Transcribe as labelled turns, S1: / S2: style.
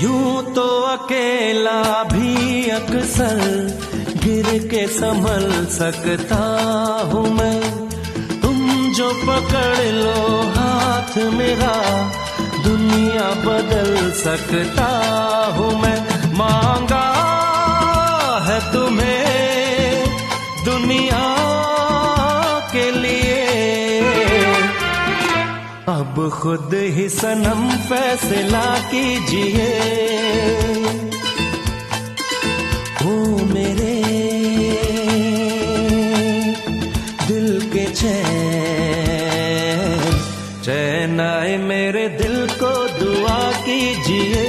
S1: यूं तो अकेला भी अक्सर गिर के संभल सकता हूँ मैं, तुम जो पकड़ लो हाथ मेरा दुनिया बदल सकता हूँ मैं। मांगा है तुम्हें दुनिया के लिए, अब खुद ही सनम फैसला कीजिए। ओ मेरे दिल के चैन, चैन आए मेरे दिल को दुआ कीजिए।